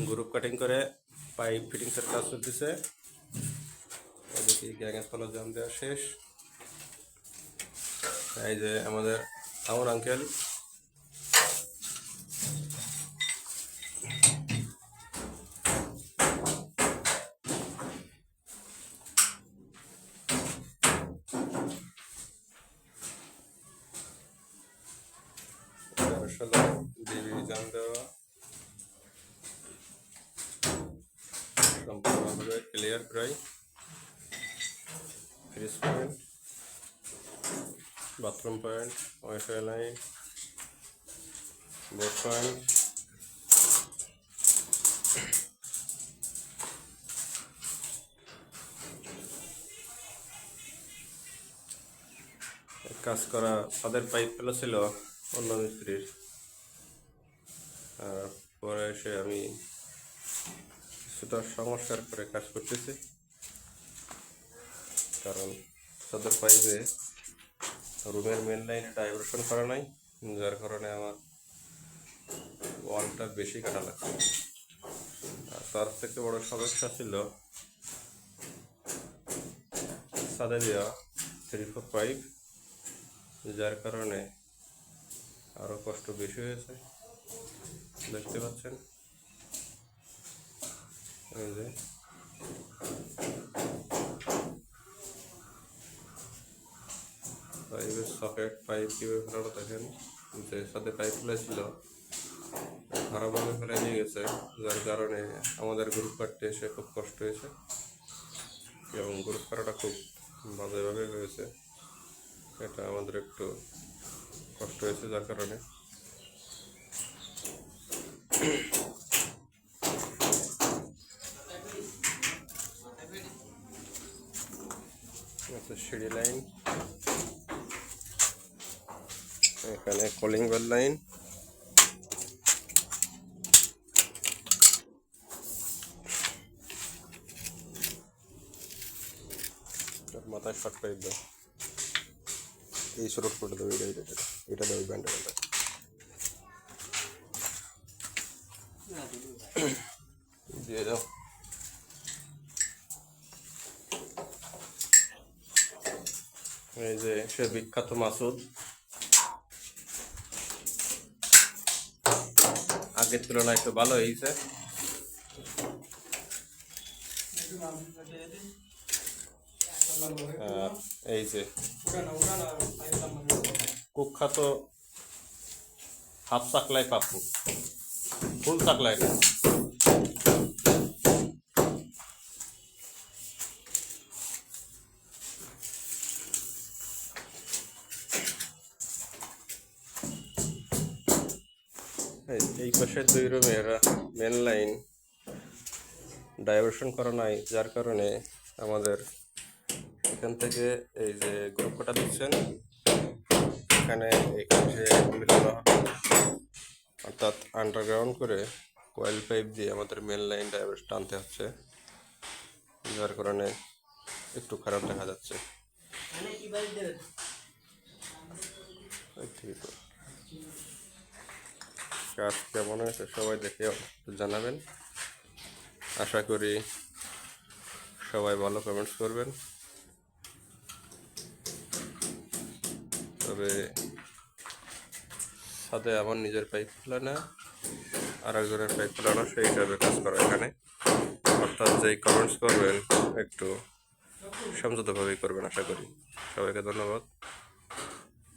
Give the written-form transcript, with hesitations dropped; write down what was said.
Group cutting করে pipe ফিটিংসের কাজ চলতেছে। এদিকে গ্যাংয়ের তলা জাম দেওয়া শেষ। এই যে আমাদের আমার আঙ্কেল ডিবি জাম দেওয়া সম্পূর্ণভাবে ক্লিয়ার প্রায়। Fridge point, bathroom point, wifi line, board point, কাজ করা তাদের পাইপ ফেলা ছিল অন্য মিস্ত্রির। পরে এসে আমি কিছুটা সংস্কার করে কাজ করতেছি, কারণ তাদের পাইপে রুমের মেন লাইনে ডাইভারশন করা নাই, যার কারণে আমার ওয়ালটা বেশি কাটা লাগছে। আর তার থেকে বড় সমস্যা ছিল সাদে দেওয়া 3-4 পাইপ, যার কারণে আরও কষ্ট বেশি হয়েছে। দেখতে পাচ্ছেন এই যে পাইপের সকেট পাইপ কীভাবে ফেলানো দেখেন, যে সাথে পাইপ ফেলেছিল খারাপভাবে ফেলে নিয়ে গেছে, যার কারণে আমাদের গ্রুপ কাটতে এসে খুব কষ্ট হয়েছে এবং গ্রুপ কাটাটা খুব বাজেভাবে হয়েছে। এটা আমাদের একটু কষ্ট হয়েছে, যার কারণে সিঁড়ি লাইন, এখানে কলিং বেল লাইন, মাথায় শর্ট পাইপ দাও, এই শর্ট করে দেবো, এটা দেবো ব্যান্ডের দিয়ে দাও। এই যে সে বিখ্যাত মাসুদ, আগের তুলনায় একটু ভালো হয়েছে। এই যে কুখ্যাত হাফ চাকলাই পাপ্পু, ফুল চাকলাই না। এই পাশে 2 রুমের মেন লাইন ডাইভারশন করা নাই, যার কারণে আমাদের এখান থেকে এই যে গ্রুপ কাটা দিচ্ছেন এখানে মিলানো, অর্থাৎ আন্ডারগ্রাউন্ড করে কয়েল পাইপ দিয়ে আমাদের মেন লাইন ডাইভারশন টানতে হচ্ছে, যার কারণে একটু খারাপ দেখা যাচ্ছে। কাজ কেমন হয়েছে সবাই দেখে জানাবেন। আশা করি সবাই ভালো কমেন্টস করবেন। তবে সাথে আমার নিজের পাইপ ফেলা না, আর একজনের পাইপ ফেলানো, সেই হিসাবে কাজ করা এখানে। অর্থাৎ যেই কমেন্টস করবেন একটু সমঝোতাভাবেই করবেন, আশা করি। সবাইকে ধন্যবাদ।